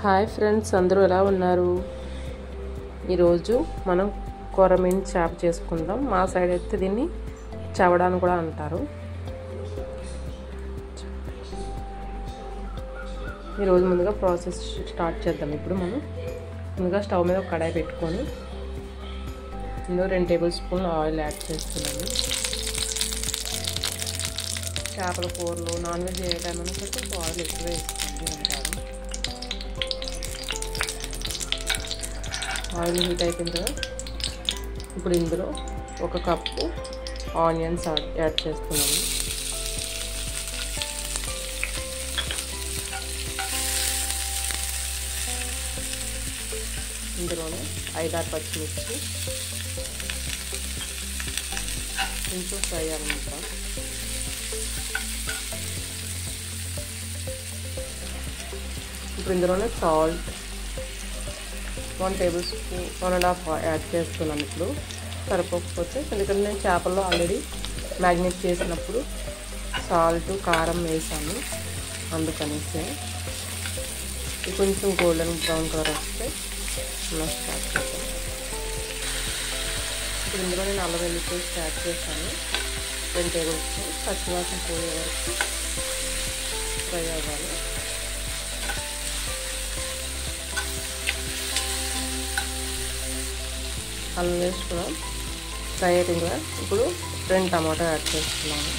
Hi friends, అందరూ ఎలా ఉన్నారు? ఈరోజు మనం కొరమీను చేప చేసుకుందాం. మా సైడ్ అయితే దీన్ని చవడాన్ని కూడా అంటారు. ఈరోజు ముందుగా ప్రాసెస్ స్టార్ట్ చేద్దాం. ఇప్పుడు మనం ముందుగా స్టవ్ మీద ఒక కడాయి పెట్టుకొని ఇందులో 2 టేబుల్ స్పూన్లు ఆయిల్ యాడ్ చేస్తున్నాము. చేపల కూరలు నాన్ వెజ్ ఏ టైం అయినా కొంచెం ఆయిల్ ఎక్కువ వేసుకోండి అంటారు. ఆయిల్ హీట్ అయిపోయిన తర్వాత ఇప్పుడు ఇందులో 1 కప్పు ఆనియన్స్ యాడ్ చేస్తున్నాము. ఇందులోనే 5-6 పచ్చిమిర్చి కొంచెం ఫ్రై అన్నమాట. ఇప్పుడు ఇందులోనే సాల్ట్ 1 టేబుల్ స్పూన్ 1.5 యాడ్ చేస్తున్నాను. ఇప్పుడు సరిపోకపోతే ఎందుకంటే నేను చేపల్లో ఆల్రెడీ మ్యాగ్నేట్ చేసినప్పుడు సాల్ట్ కారం వేసాను, అందుకనేసి ఇది కొంచెం గోల్డెన్ బ్రౌన్ కలర్ వస్తే స్టార్ట్ చేద్దాం. ఇప్పుడు ఇందులో నేను అల్లం వెల్లుల్లి పేస్ట్ యాడ్ చేశాను. 2 టేబుల్ స్పూన్ పచ్చివాసన పోయే వరకు ఫ్రై అవ్వాలి. అల్లం వేసి కూడా ఫ్రై అయిపోయింది కదా. ఇప్పుడు 2 టమాటా యాడ్ చేస్తున్నాను.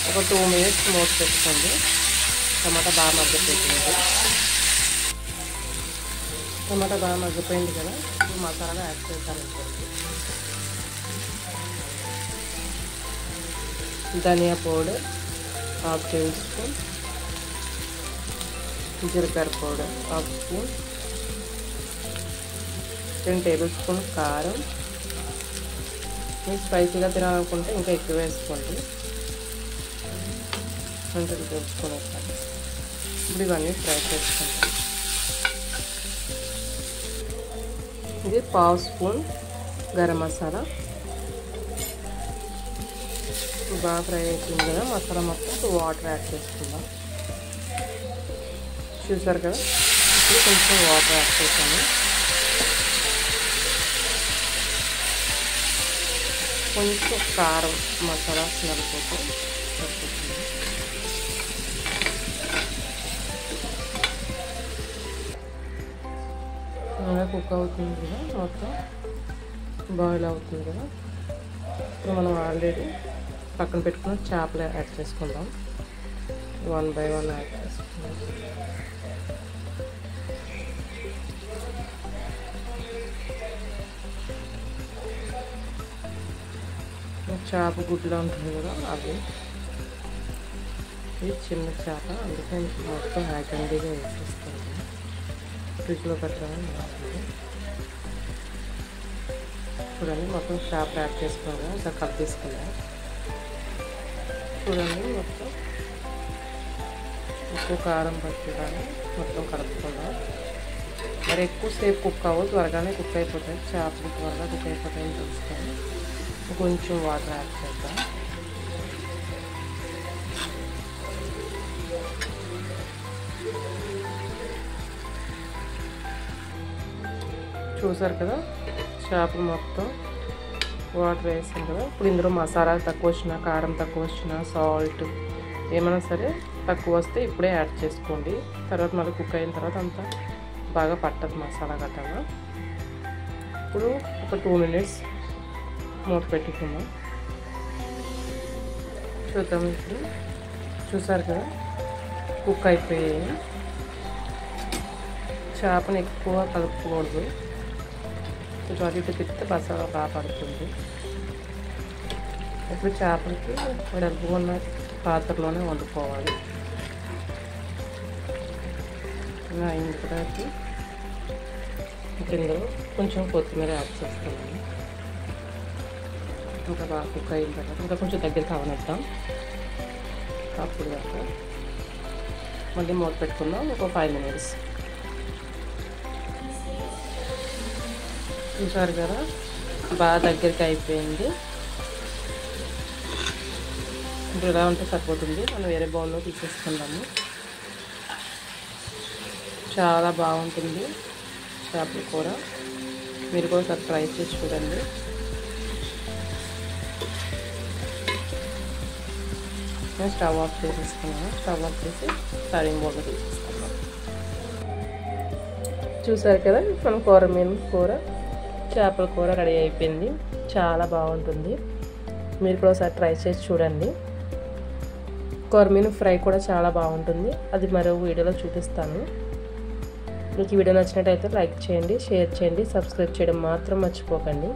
ఒక 2 మినిట్స్ మూత పెట్టుకోండి. టమాటా బాగా మగ్గిపోయింది. టమాటా బాగా మగ్గిపోయింది కదా. ఇప్పుడు మసాలా యాడ్ చేద్దాం. ధనియా పౌడర్ 1/2 టేబుల్ స్పూన్, జీలకర్ర పౌడర్ 1/2 స్పూన్, 2 టేబుల్ స్పూన్ కారం. మీరు స్పైసీగా తినాలనుకుంటే ఇంకా ఎక్కువ వేసుకోండి. 2 టేబుల్ స్పూన్ వేసుకోండి. ఇప్పుడు ఇవన్నీ ఫ్రై చేసుకుంటాం. ఇది 1/2 స్పూన్ గరం మసాలా. బాగా ఫ్రై అవుతుంది కదా మసాలా మొత్తం. వాటర్ యాడ్ చేసుకుందాం. చూసారు కదా, ఇప్పుడు కొంచెం వాటర్ యాడ్ చేశాను. కొంచెం కారం మసాలా నలిపోతే సరిపోతుంది. అలా కుక్ అవుతుంది కదా, మొత్తం బాయిల్ అవుతుంది కదా. ఇప్పుడు మనం ఆల్రెడీ పక్కన పెట్టుకున్న చేపలు యాడ్ చేసుకుందాం. 1 by 1 యాడ్ చేసుకుందాం. చేప గుడ్లో ఉంటుంది కదా, అది ఇది చిన్న చేప, అందుకే మొత్తం హ్యాకండీగా వేసేస్తాను. ఫ్రిడ్జ్లో పెట్టాలని చూడండి. మొత్తం చేప యాడ్ చేసుకున్నాను. ఇంకా కట్ తీసుకున్నాను. చూడండి, మొత్తం ఉప్పు కారం పట్టుకోవాలి. మొత్తం కలుపుకుందాం. మరి ఎక్కువసేపు కుక్ అవ్వదు, త్వరగానే కుక్ అయిపోతాయి చేపలు, త్వరగా కుక్ అయిపోతాయని తెలుస్తాను. కొంచెం వాటర్ యాడ్ చేద్దాం. చూసారు కదా, చేపలు మొత్తం వాటర్ వేసాం కదా. ఇప్పుడు ఇందులో మసాలా తక్కువ వచ్చినా, కారం తక్కువ వచ్చినా, సాల్ట్ ఏమైనా సరే తక్కువ వస్తే ఇప్పుడే యాడ్ చేసుకోండి. తర్వాత మళ్ళీ కుక్ అయిన తర్వాత అంతా బాగా పట్టదు మసాలా గట్టగా. ఇప్పుడు ఒక 2 మినిట్స్ మూత పెట్టుకుందాం. చూద్దాం. ఇప్పుడు చూసారు కదా, కుక్ అయిపోయాయి. చేపను ఎక్కువ కలుపుకోకూడదు, కొంచెం అటు ఇటు తిప్పితే మసాలా బాగా పడుతుంది. ఇప్పుడు చేపలకి వెడల్పుగా ఉన్న పాత్రలోనే వండుకోవాలి. ఇలా అయిన తర్వాత కింద కొంచెం కొత్తిమీర యాడ్ చేస్తున్నాను. ఇంకా బాగా కుక్ అయిన తర్వాత ఇంకా కొంచెం దగ్గర కావనిద్దాం. అప్పుడు దాకా మళ్ళీ మూత పెట్టుకుందాం ఒక 5 మినిట్స్. చూసారు కదా, బాగా దగ్గరికి అయిపోయింది. ఇప్పుడు ఇలా ఉంటే సరిపోతుంది. మనం వేరే బౌల్లో తీసేసుకుందాము. చాలా బాగుంటుంది చేపల కూర. మీరు కూడా ఒకసారి ట్రై చేసి చూడండి. నేను స్టవ్ ఆఫ్ చేసేసుకున్నాను. స్టవ్ ఆఫ్ చేసి సర్వింగ్ బౌల్లో తీసేసుకున్నాను. చూసారు కదా, మన కూర చేపల కూర రెడీ అయిపోయింది. చాలా బాగుంటుంది. మీరు కూడా ఒకసారి ట్రై చేసి చూడండి. కొరమీను ఫ్రై కూడా చాలా బాగుంటుంది. అది మరో వీడియోలో చూపిస్తాను. మీకు ఈ వీడియో నచ్చినట్టయితే లైక్ చేయండి, షేర్ చేయండి, సబ్స్క్రైబ్ చేయడం మాత్రం మర్చిపోకండి.